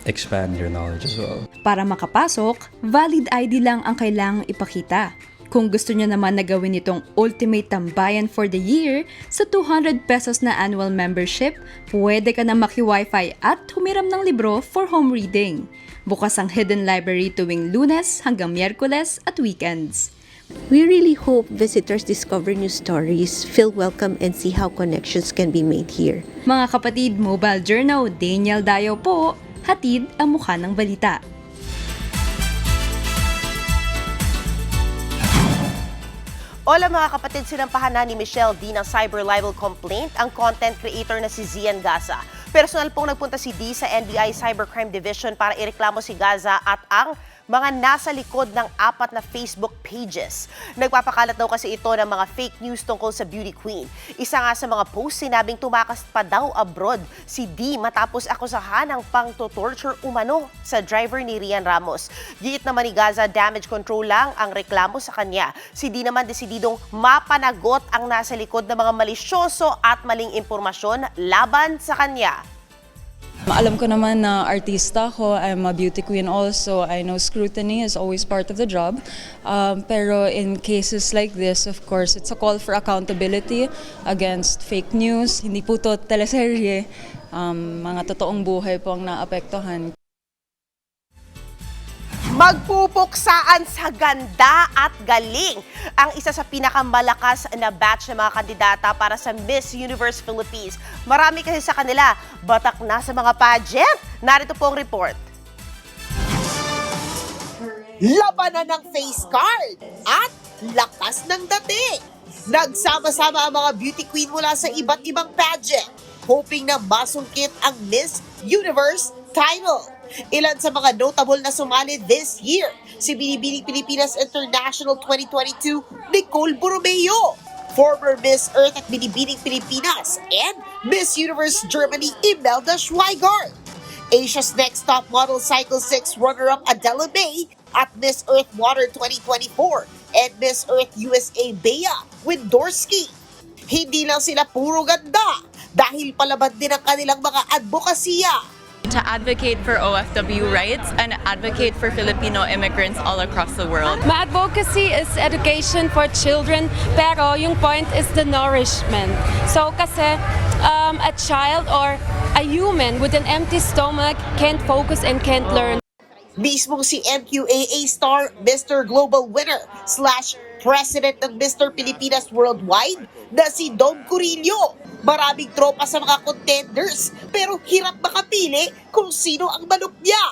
expand your knowledge as well. Para makapasok, valid ID lang ang kailangang ipakita. Kung gusto niyo naman na gawin itong ultimate tambayan for the year, sa 200 pesos na annual membership, pwede ka na maki-wifi at humiram ng libro for home reading. Bukas ang hidden library tuwing Lunes hanggang Miyerkules at weekends. We really hope visitors discover new stories, feel welcome, and see how connections can be made here. Mga kapatid, Mobile Journal, Daniel Dayaw po, hatid ang mukha ng balita. Hola mga kapatid, sinampahan na ni Michelle D ng cyber libel complaint ang content creator na si Zian Gaza. Personal pong nagpunta si D sa NBI Cybercrime Division para ireklamo si Gaza at ang mga nasa likod ng 4 na Facebook pages. Nagpapakalat daw kasi ito ng mga fake news tungkol sa beauty queen. Isa nga sa mga post, sinabing tumakas pa daw abroad si D matapos akusahan ng pang-torture umano sa driver ni Rian Ramos. Giit naman ni Gaza, damage control lang ang reklamo sa kanya. Si D naman desididong mapanagot ang nasa likod ng mga malisyoso at maling impormasyon laban sa kanya. Alam ko naman na artista ko, I'm a beauty queen also. I know scrutiny is always part of the job. Pero in cases like this, of course, it's a call for accountability against fake news. Hindi po to teleserye. Mga totoong buhay po ang naapektuhan. Magpupuksaan sa ganda at galing ang isa sa pinakamalakas na batch ng mga kandidata para sa Miss Universe Philippines. Marami kasi sa kanila, batak na sa mga pageant. Narito po ang report. Labanan ng face card at lakas ng dating. Nagsama-sama ang mga beauty queen mula sa iba't ibang pageant, hoping na masungkit ang Miss Universe title. Ilan sa mga notable na sumali this year, si Binibining Pilipinas International 2022, Nicole Borromeo, former Miss Earth at Binibining Pilipinas, and Miss Universe Germany Imelda Schweigart, Asia's Next Top Model Cycle 6 runner-up Adela May, at Miss Earth Water 2024, and Miss Earth USA Bea Windorski. Hindi lang sila puro ganda dahil palaban din ang kanilang mga advokasya. To advocate for OFW rights and advocate for Filipino immigrants all across the world. My advocacy is education for children, pero yung point is the nourishment. So kasi a child or a human with an empty stomach can't focus and can't learn. Mismong si MQAA star, Mr. Global Winner / President ng Mr. Pilipinas Worldwide na si Dom Curillo. Maraming tropa sa mga contenders pero hirap makapili kung sino ang manok niya.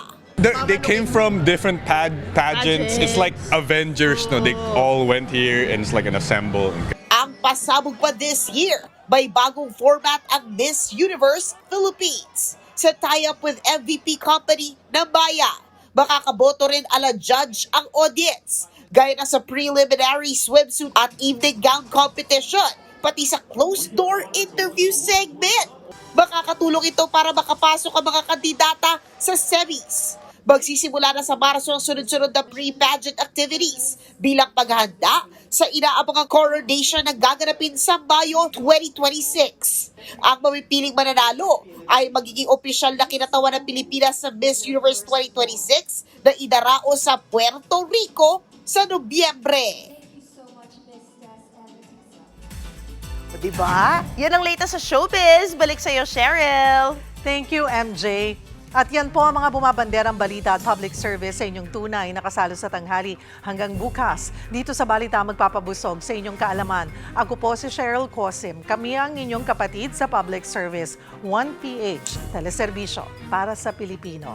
They came from different pageants. It's like Avengers, no? They all went here and it's like an assemble. Ang pasabog pa this year, may bagong format ang Miss Universe Philippines. Sa tie-up with MVP company na Maya, makakaboto rin ala judge ang audience. Gaya na sa preliminary swimsuit at evening gown competition, pati sa closed-door interview segment. Makakatulong ito para makapasok ang mga kandidata sa semis. Magsisimula na sa Marso ang sunod-sunod na pre-pageant activities bilang paghahanda sa inaabangang coronation na gaganapin sa Mayo 2026. Ang mapipiling mananalo ay magiging opisyal na kinatawan ng Pilipinas sa Miss Universe 2026 na idarao sa Puerto Rico sa Nobyembre. Diba? Yan ang latest sa showbiz. Balik sa'yo, Cheryl. Thank you, MJ. At yan po ang mga bumabanderang balita at public service sa inyong tunay na kasalo sa tanghali. Hanggang bukas, dito sa Balita magpapabusog sa inyong kaalaman. Ako po si Cheryl Cosim. Kami ang inyong kapatid sa public service. 1PH, teleserbisyo para sa Pilipino.